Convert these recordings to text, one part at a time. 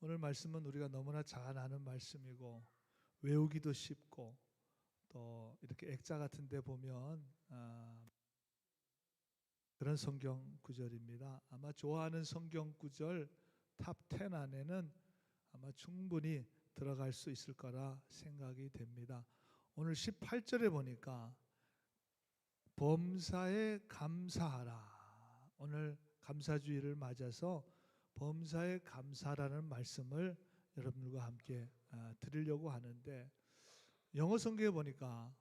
오늘 말씀은 우리가 너무나 잘 아는 말씀이고 외우기도 쉽고 또 이렇게 액자 같은 데 보면 그런 성경 구절입니다. 아마 좋아하는 성경 구절 탑 10 안에는 아마 충분히 들어갈 수 있을 거라 생각이 됩니다. 오늘 18절에 보니까 범사에 감사하라. 오늘 감사주의를 맞아서 범사에 감사라는 말씀을 여러분들과 함께 드리려고 하는데, 영어 성경에 보니까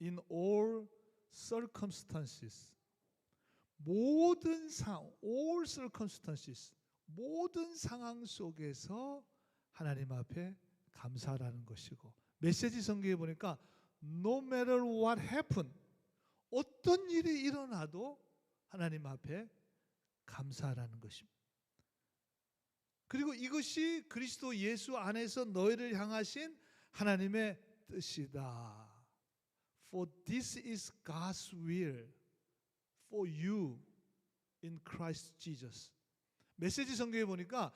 in all circumstances, 모든 상황, all circumstances, 모든 상황 속에서 하나님 앞에 감사라는 것이고, 메시지 성경에 보니까 no matter what happen, 어떤 일이 일어나도 하나님 앞에 감사라는 것입니다. 그리고 이것이 그리스도 예수 안에서 너희를 향하신 하나님의 뜻이다. For this is God's will for you in Christ Jesus. 메시지 성경에 보니까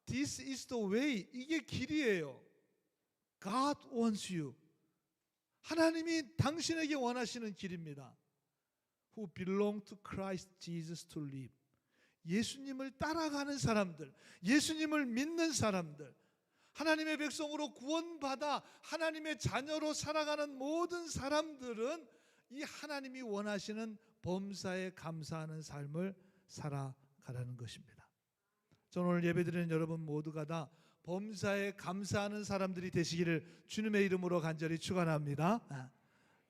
This is the way, 이게 길이에요. God wants you. 하나님이 당신에게 원하시는 길입니다. Who belong to Christ Jesus to live. 예수님을 따라가는 사람들, 예수님을 믿는 사람들, 하나님의 백성으로 구원받아 하나님의 자녀로 살아가는 모든 사람들은 이 하나님이 원하시는 범사에 감사하는 삶을 살아가라는 것입니다. 저는 오늘 예배드리는 여러분 모두가 다 범사에 감사하는 사람들이 되시기를 주님의 이름으로 간절히 축원합니다.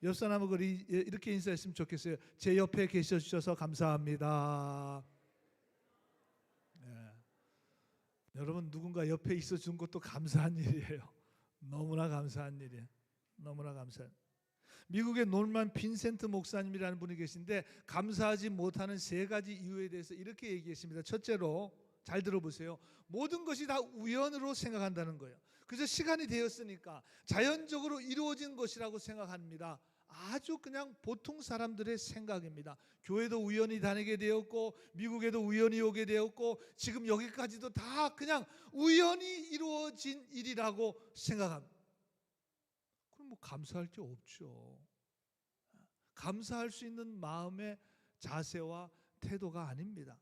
옆 사람하고 이렇게 인사했으면 좋겠어요. 제 옆에 계셔 주셔서 감사합니다. 여러분 누군가 옆에 있어 준 것도 감사한 일이에요. 너무나 감사한 일이에요. 너무나 감사해요. 미국의 놀만 빈센트 목사님이라는 분이 계신데 감사하지 못하는 3가지 이유에 대해서 이렇게 얘기했습니다. 첫째로, 잘 들어보세요. 모든 것이 다 우연으로 생각한다는 거예요. 그래서 시간이 되었으니까 자연적으로 이루어진 것이라고 생각합니다. 아주 그냥 보통 사람들의 생각입니다. 교회도 우연히 다니게 되었고 미국에도 우연히 오게 되었고 지금 여기까지도 다 그냥 우연히 이루어진 일이라고 생각합니다. 그럼 뭐 감사할 게 없죠. 감사할 수 있는 마음의 자세와 태도가 아닙니다.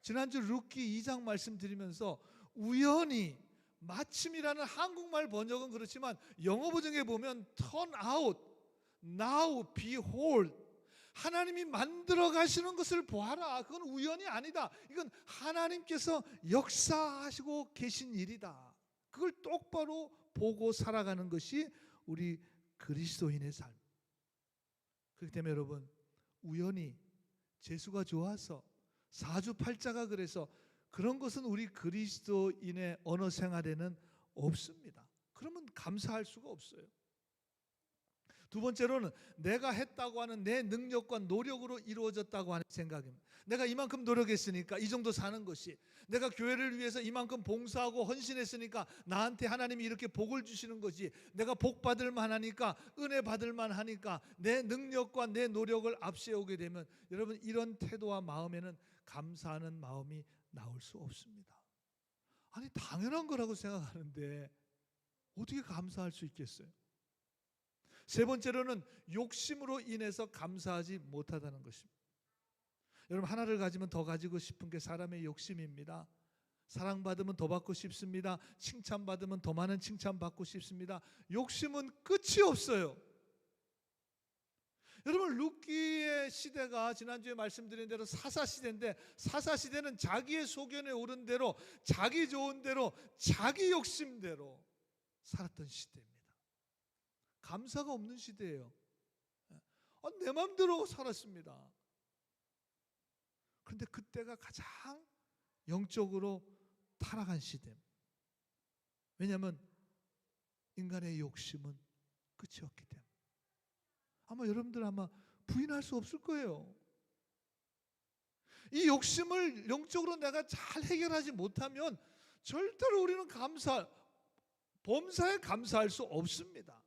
지난주 루키 2장 말씀드리면서 우연히, 마침이라는 한국말 번역은 그렇지만 영어 버전에 보면 turn out, now, behold, 하나님이 만들어 가시는 것을 보아라. 그건 우연이 아니다. 이건 하나님께서 역사하시고 계신 일이다. 그걸 똑바로 보고 살아가는 것이 우리 그리스도인의 삶. 그렇기 때문에 여러분, 우연히 재수가 좋아서 사주팔자가 그래서 그런 것은 우리 그리스도인의 언어 생활에는 없습니다. 그러면 감사할 수가 없어요. 두 번째로는 내가 했다고 하는 내 능력과 노력으로 이루어졌다고 하는 생각입니다. 내가 이만큼 노력했으니까 이 정도 사는 것이, 내가 교회를 위해서 이만큼 봉사하고 헌신했으니까 나한테 하나님이 이렇게 복을 주시는 거지, 내가 복 받을 만하니까, 은혜 받을 만하니까 내 능력과 내 노력을 앞세우게 되면 여러분, 이런 태도와 마음에는 감사하는 마음이 나올 수 없습니다. 아니, 당연한 거라고 생각하는데 어떻게 감사할 수 있겠어요? 세 번째로는 욕심으로 인해서 감사하지 못하다는 것입니다. 여러분, 하나를 가지면 더 가지고 싶은 게 사람의 욕심입니다. 사랑받으면 더 받고 싶습니다. 칭찬받으면 더 많은 칭찬받고 싶습니다. 욕심은 끝이 없어요. 여러분, 룻기의 시대가 지난주에 말씀드린 대로 사사시대인데, 사사시대는 자기의 소견에 오른 대로, 자기 좋은 대로, 자기 욕심대로 살았던 시대입니다. 감사가 없는 시대예요. 내 마음대로 살았습니다. 그런데 그때가 가장 영적으로 타락한 시대입니다. 왜냐하면 인간의 욕심은 끝이 없기 때문에. 아마 여러분들 부인할 수 없을 거예요. 이 욕심을 영적으로 내가 잘 해결하지 못하면 절대로 우리는 범사에 감사할 수 없습니다.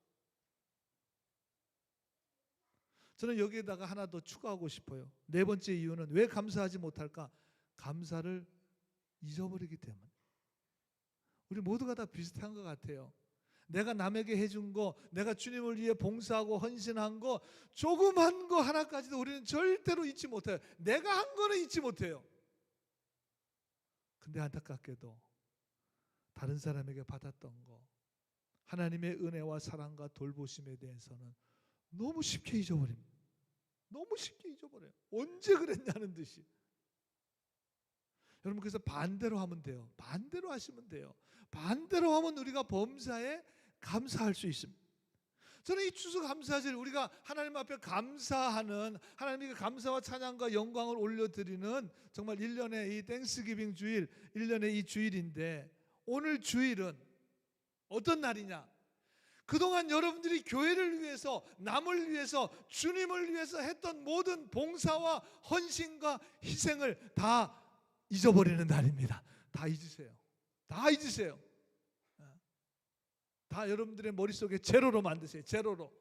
저는 여기에다가 하나 더 추가하고 싶어요. 네 번째 이유는 왜 감사하지 못할까? 감사를 잊어버리기 때문에. 우리 모두가 다 비슷한 것 같아요. 내가 남에게 해준 거, 내가 주님을 위해 봉사하고 헌신한 거, 조그만 거 하나까지도 우리는 절대로 잊지 못해요. 내가 한 거는 잊지 못해요. 근데 안타깝게도 다른 사람에게 받았던 거, 하나님의 은혜와 사랑과 돌보심에 대해서는 너무 쉽게 잊어버립니다. 너무 쉽게 잊어버려요. 언제 그랬냐는 듯이. 여러분, 그래서 반대로 하면 돼요. 반대로 하시면 돼요. 반대로 하면 우리가 범사에 감사할 수 있습니다. 저는 이 추수감사절, 우리가 하나님 앞에 감사하는, 하나님께 감사와 찬양과 영광을 올려드리는 정말 1년의 이 땡스기빙 주일, 1년의 이 주일인데, 오늘 주일은 어떤 날이냐? 그동안 여러분들이 교회를 위해서, 남을 위해서, 주님을 위해서 했던 모든 봉사와 헌신과 희생을 다 잊어버리는 날입니다. 다 잊으세요. 다 잊으세요. 다 여러분들의 머릿속에 제로로 만드세요. 제로로.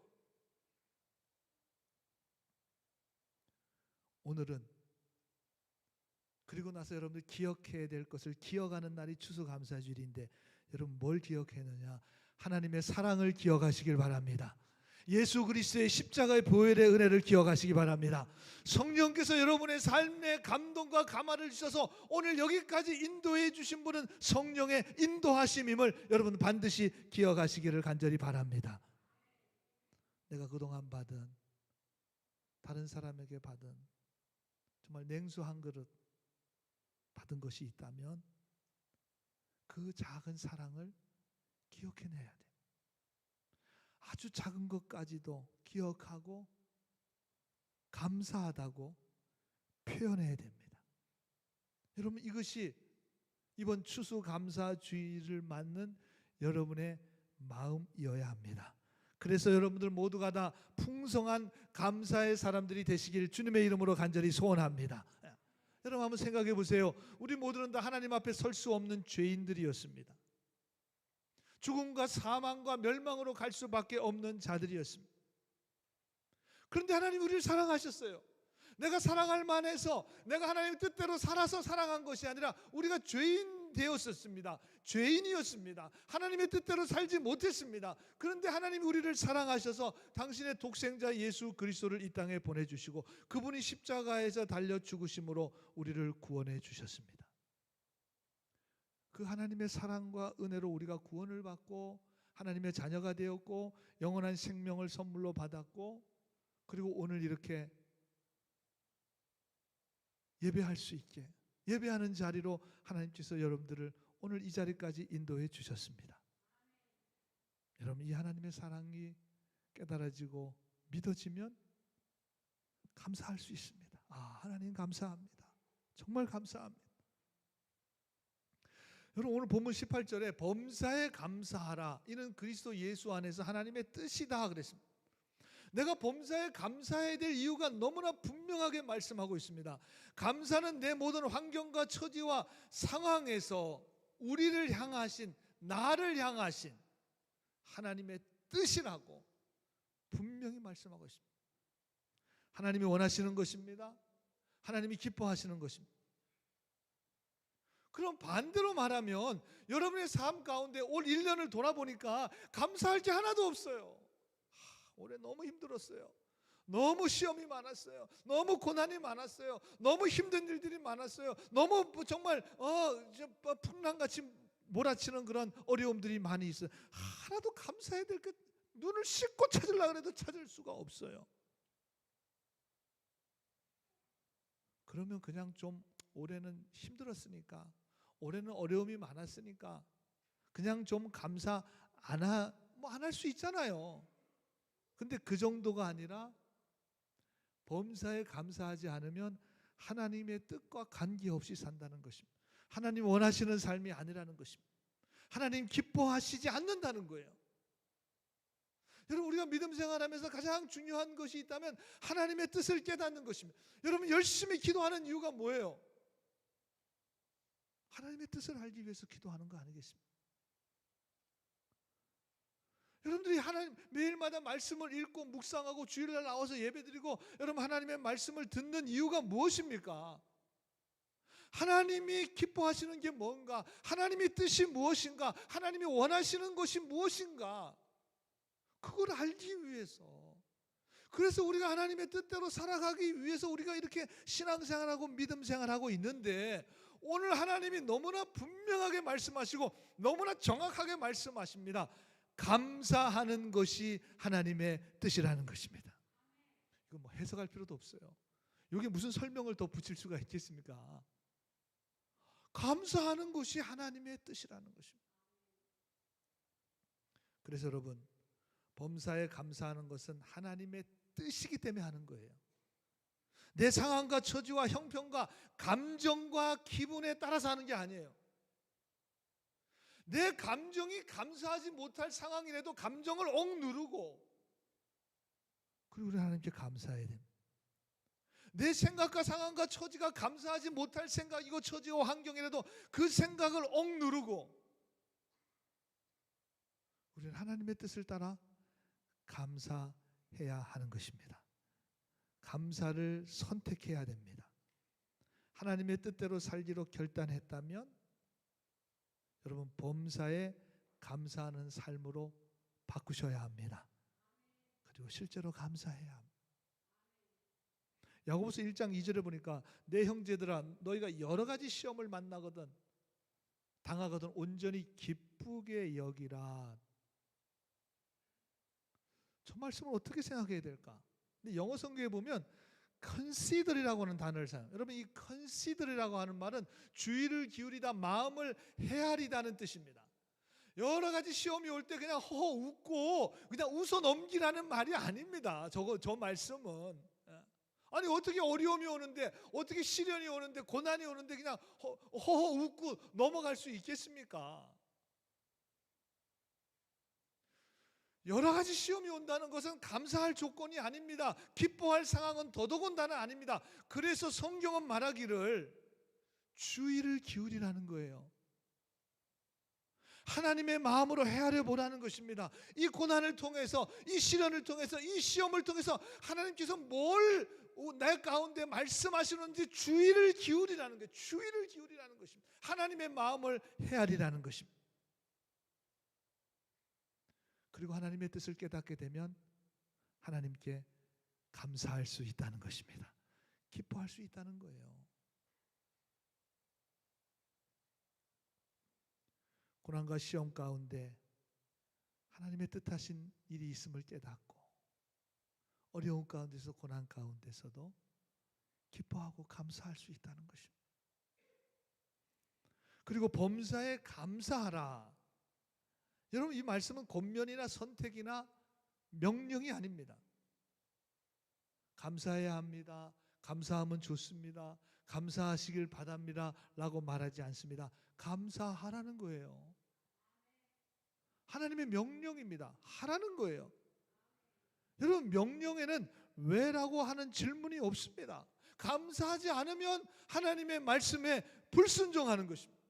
오늘은 그리고 나서 여러분들 기억해야 될 것을 기억하는 날이 추수감사주일인데, 여러분 뭘 기억했느냐? 하나님의 사랑을 기억하시길 바랍니다. 예수 그리스도의 십자가의 보혈의 은혜를 기억하시기 바랍니다. 성령께서 여러분의 삶의 감동과 감화를 주셔서 오늘 여기까지 인도해 주신 분은 성령의 인도하심임을 여러분 반드시 기억하시기를 간절히 바랍니다. 내가 그동안 받은, 다른 사람에게 받은 정말 냉수 한 그릇 받은 것이 있다면 그 작은 사랑을 기억해내야 돼. 아주 작은 것까지도 기억하고 감사하다고 표현해야 됩니다. 여러분, 이것이 이번 추수감사주의를 맞는 여러분의 마음이어야 합니다. 그래서 여러분들 모두가 다 풍성한 감사의 사람들이 되시길 주님의 이름으로 간절히 소원합니다. 여러분 한번 생각해 보세요. 우리 모두는 다 하나님 앞에 설 수 없는 죄인들이었습니다. 죽음과 사망과 멸망으로 갈 수밖에 없는 자들이었습니다. 그런데 하나님 우리를 사랑하셨어요. 내가 사랑할 만해서, 내가 하나님의 뜻대로 살아서 사랑한 것이 아니라 우리가 죄인 되었었습니다. 죄인이었습니다. 하나님의 뜻대로 살지 못했습니다. 그런데 하나님이 우리를 사랑하셔서 당신의 독생자 예수 그리스도를 이 땅에 보내주시고 그분이 십자가에서 달려 죽으심으로 우리를 구원해 주셨습니다. 그 하나님의 사랑과 은혜로 우리가 구원을 받고 하나님의 자녀가 되었고 영원한 생명을 선물로 받았고, 그리고 오늘 이렇게 예배할 수 있게, 예배하는 자리로 하나님께서 여러분들을 오늘 이 자리까지 인도해 주셨습니다. 여러분, 이 하나님의 사랑이 깨달아지고 믿어지면 감사할 수 있습니다. 아, 하나님 감사합니다. 정말 감사합니다. 여러분, 오늘 본문 18절에 범사에 감사하라, 이는 그리스도 예수 안에서 하나님의 뜻이다 그랬습니다. 내가 범사에 감사해야 될 이유가 너무나 분명하게 말씀하고 있습니다. 감사는 내 모든 환경과 처지와 상황에서 우리를 향하신, 나를 향하신 하나님의 뜻이라고 분명히 말씀하고 있습니다. 하나님이 원하시는 것입니다. 하나님이 기뻐하시는 것입니다. 그럼 반대로 말하면 여러분의 삶 가운데 올 1년을 돌아보니까 감사할 게 하나도 없어요. 올해 너무 힘들었어요. 너무 시험이 많았어요. 너무 고난이 많았어요. 너무 힘든 일들이 많았어요. 너무 정말 풍랑같이 몰아치는 그런 어려움들이 많이 있어요. 하나도 감사해야 될 것, 눈을 씻고 찾으려고 해도 찾을 수가 없어요. 그러면 그냥 좀 올해는 힘들었으니까, 올해는 어려움이 많았으니까 그냥 좀 감사 안 할 수 있잖아요. 근데 그 정도가 아니라 범사에 감사하지 않으면 하나님의 뜻과 관계없이 산다는 것입니다. 하나님 원하시는 삶이 아니라는 것입니다. 하나님 기뻐하시지 않는다는 거예요. 여러분, 우리가 믿음 생활하면서 가장 중요한 것이 있다면 하나님의 뜻을 깨닫는 것입니다. 여러분, 열심히 기도하는 이유가 뭐예요? 하나님의 뜻을 알기 위해서 기도하는 거 아니겠습니까? 여러분들이 하나님 매일마다 말씀을 읽고 묵상하고 주일날 나와서 예배드리고 여러분 하나님의 말씀을 듣는 이유가 무엇입니까? 하나님이 기뻐하시는 게 뭔가? 하나님의 뜻이 무엇인가? 하나님이 원하시는 것이 무엇인가? 그걸 알기 위해서. 그래서 우리가 하나님의 뜻대로 살아가기 위해서 우리가 이렇게 신앙생활하고 믿음생활하고 있는데, 오늘 하나님이 너무나 분명하게 말씀하시고 너무나 정확하게 말씀하십니다. 감사하는 것이 하나님의 뜻이라는 것입니다. 이거 뭐 해석할 필요도 없어요. 여기 무슨 설명을 더 붙일 수가 있겠습니까? 감사하는 것이 하나님의 뜻이라는 것입니다. 그래서 여러분, 범사에 감사하는 것은 하나님의 뜻이기 때문에 하는 거예요. 내 상황과 처지와 형편과 감정과 기분에 따라서 하는 게 아니에요. 내 감정이 감사하지 못할 상황이라도 감정을 억누르고, 그리고 우리 하나님께 감사해야 됩니다. 내 생각과 상황과 처지가 감사하지 못할 생각이고 처지와 환경이라도 그 생각을 억누르고 우리는 하나님의 뜻을 따라 감사해야 하는 것입니다. 감사를 선택해야 됩니다. 하나님의 뜻대로 살기로 결단했다면 여러분, 범사에 감사하는 삶으로 바꾸셔야 합니다. 그리고 실제로 감사해야 합니다. 야고보서 1장 2절에 보니까 내 형제들아 너희가 여러 가지 시험을 만나거든 당하거든 온전히 기쁘게 여기라. 저 말씀을 어떻게 생각해야 될까? 근데 영어 성경에 보면 consider이라고 하는 단어를 사용해요. 여러분, 이 consider이라고 하는 말은 주의를 기울이다, 마음을 헤아리다는 뜻입니다. 여러 가지 시험이 올 때 그냥 허허 웃고 그냥 웃어 넘기라는 말이 아닙니다. 저 말씀은. 아니 어떻게 어려움이 오는데, 어떻게 시련이 오는데, 고난이 오는데 그냥 허허 웃고 넘어갈 수 있겠습니까? 여러 가지 시험이 온다는 것은 감사할 조건이 아닙니다. 기뻐할 상황은 더더군다나 아닙니다. 그래서 성경은 말하기를 주의를 기울이라는 거예요. 하나님의 마음으로 헤아려 보라는 것입니다. 이 고난을 통해서, 이 시련을 통해서, 이 시험을 통해서 하나님께서 뭘 내 가운데 말씀하시는지 주의를 기울이라는 거예요. 주의를 기울이라는 것입니다. 하나님의 마음을 헤아리라는 것입니다. 그리고 하나님의 뜻을 깨닫게 되면 하나님께 감사할 수 있다는 것입니다. 기뻐할 수 있다는 거예요. 고난과 시험 가운데 하나님의 뜻하신 일이 있음을 깨닫고, 어려운 가운데서 고난 가운데서도 기뻐하고 감사할 수 있다는 것입니다. 그리고 범사에 감사하라. 여러분, 이 말씀은 권면이나 선택이나 명령이 아닙니다. 감사해야 합니다. 감사하면 좋습니다. 감사하시길 바랍니다 라고 말하지 않습니다. 감사하라는 거예요. 하나님의 명령입니다. 하라는 거예요. 여러분, 명령에는 왜라고 하는 질문이 없습니다. 감사하지 않으면 하나님의 말씀에 불순종하는 것입니다.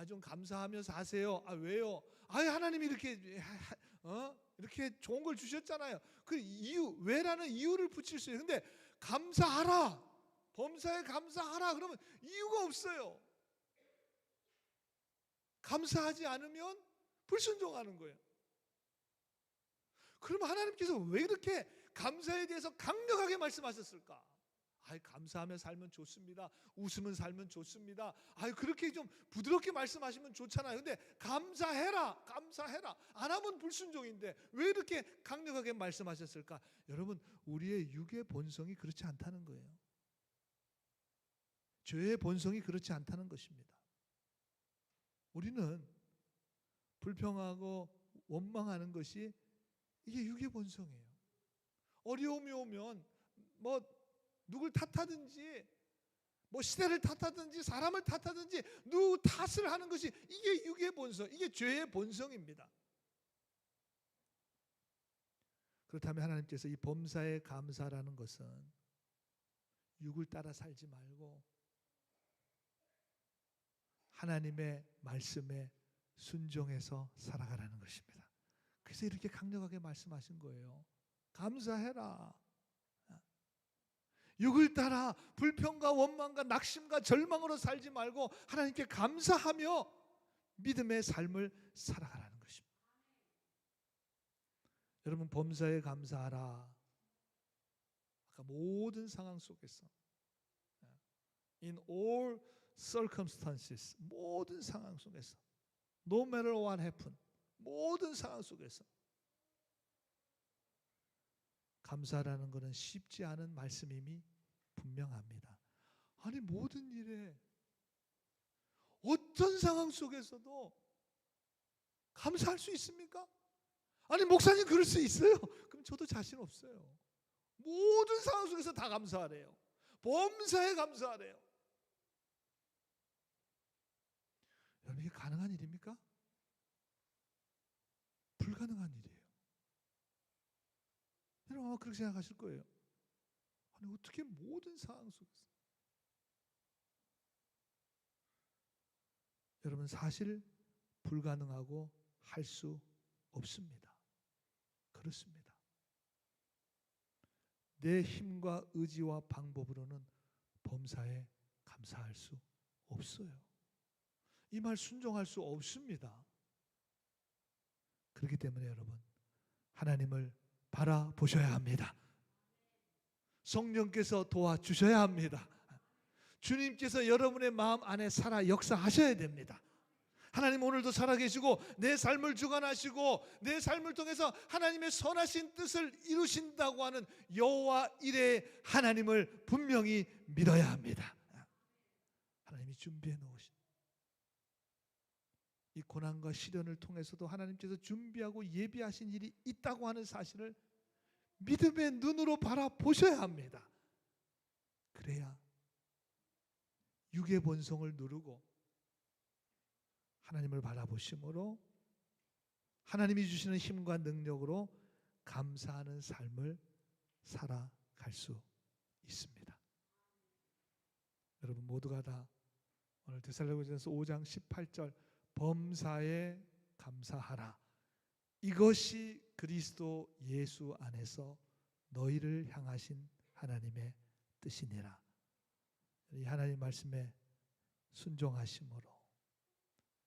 좀 감사하면서 하세요. 왜요? 하나님이 이렇게 좋은 걸 주셨잖아요. 그 이유, 왜라는 이유를 붙일 수 있어요. 근데 감사하라, 범사에 감사하라 그러면 이유가 없어요. 감사하지 않으면 불순종하는 거예요. 그러면 하나님께서 왜 이렇게 감사에 대해서 강력하게 말씀하셨을까? 감사하며 살면 좋습니다. 웃으면 살면 좋습니다. 그렇게 좀 부드럽게 말씀하시면 좋잖아요. 근데 감사해라, 감사해라. 안 하면 불순종인데 왜 이렇게 강력하게 말씀하셨을까? 여러분, 우리의 육의 본성이 그렇지 않다는 거예요. 죄의 본성이 그렇지 않다는 것입니다. 우리는 불평하고 원망하는 것이 이게 육의 본성이에요. 어려움이 오면 누굴 탓하든지, 시대를 탓하든지, 사람을 탓하든지, 누구 탓을 하는 것이 이게 육의 본성, 이게 죄의 본성입니다. 그렇다면 하나님께서 이 범사에 감사라는 것은 육을 따라 살지 말고 하나님의 말씀에 순종해서 살아가라는 것입니다. 그래서 이렇게 강력하게 말씀하신 거예요. 감사해라. 육을 따라 불평과 원망과 낙심과 절망으로 살지 말고 하나님께 감사하며 믿음의 삶을 살아가라는 것입니다. 여러분, 범사에 감사하라. 아까 모든 상황 속에서, in all circumstances, 모든 상황 속에서, no matter what happen, 모든 상황 속에서 감사라는 것은 쉽지 않은 말씀임이 분명합니다. 아니, 모든 일에 어떤 상황 속에서도 감사할 수 있습니까? 아니, 목사님 그럴 수 있어요? 그럼 저도 자신 없어요. 모든 상황 속에서 다 감사하래요. 범사에 감사하래요. 여러분, 이게 가능한 일입니까? 불가능한 일이에요. 여러분 아마 그렇게 생각하실 거예요. 아니, 어떻게 모든 상황 속에서. 여러분, 사실 불가능하고 할 수 없습니다. 그렇습니다. 내 힘과 의지와 방법으로는 범사에 감사할 수 없어요. 이 말 순종할 수 없습니다. 그렇기 때문에 여러분, 하나님을 바라보셔야 합니다. 성령께서 도와주셔야 합니다. 주님께서 여러분의 마음 안에 살아 역사하셔야 됩니다. 하나님 오늘도 살아계시고 내 삶을 주관하시고 내 삶을 통해서 하나님의 선하신 뜻을 이루신다고 하는 여호와 이레의 하나님을 분명히 믿어야 합니다. 하나님이 준비해 놓으신 이 고난과 시련을 통해서도 하나님께서 준비하고 예비하신 일이 있다고 하는 사실을 믿음의 눈으로 바라보셔야 합니다. 그래야 육의 본성을 누르고 하나님을 바라보심으로 하나님이 주시는 힘과 능력으로 감사하는 삶을 살아갈 수 있습니다. 여러분 모두가 다 오늘 데살로니가전서 5장 18절 범사에 감사하라. 이것이 그리스도 예수 안에서 너희를 향하신 하나님의 뜻이니라. 이 하나님 말씀에 순종하심으로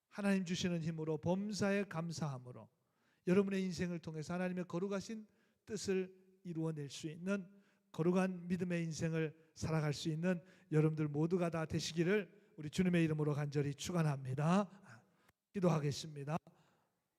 하나님 주시는 힘으로 범사에 감사함으로 여러분의 인생을 통해서 하나님의 거룩하신 뜻을 이루어낼 수 있는 거룩한 믿음의 인생을 살아갈 수 있는 여러분들 모두가 다 되시기를 우리 주님의 이름으로 간절히 축원합니다. 기도하겠습니다.